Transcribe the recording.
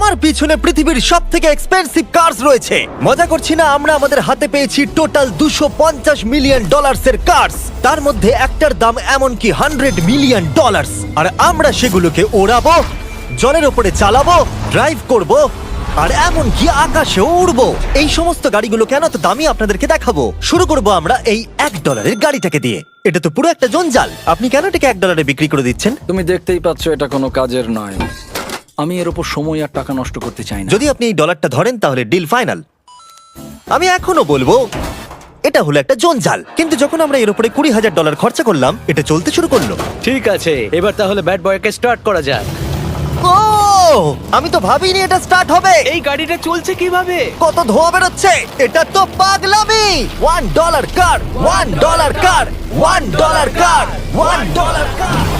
আমার পিছনে পৃথিবীর সবথেকে এক্সপেন্সিভ কার্স রয়েছে। মজা করছি না, আমরা আমাদের হাতে পেয়েছি টোটাল $250 মিলিয়ন এর কার্স। তার মধ্যে একটার দাম এমনকি $100 মিলিয়ন। আর আমরা সেগুলোকে ওড়াবো, জলের ওপরে চালাবো, ড্রাইভ করব, আর এমনকি আকাশেও উড়বো। এই সমস্ত গাড়িগুলো কেন তো দামি আপনাদেরকে দেখাবো। শুরু করব আমরা এই $1 গাড়িটাকে দিয়ে। এটা তো পুরো একটা জঞ্জাল। আপনি কেন এটাকে $1 বিক্রি করে দিচ্ছেন? তুমি দেখতেই পাচ্ছ এটা কোনো কাজের নয়। আমি এর উপর সময় আর টাকা নষ্ট করতে চাই না। যদি আপনি এই ডলারটা ধরেন তাহলে ডিল ফাইনাল। আমি এখনো বলবো এটা হলো একটা জঞ্জাল, কিন্তু যখন আমরা এর উপরে $20,000 খরচা করলাম, এটা চলতে শুরু করলো। ঠিক আছে, এবার তাহলে ব্যাড বয়কে স্টার্ট করা যাক। ও, আমি তো ভাবিনি এটা স্টার্ট হবে। এই গাড়িটা চলছে কিভাবে? কত ধোঁয়া বেরোচ্ছে, এটা তো পাগলামি। $1 কার, $1 কার, $1 কার, $1 কার।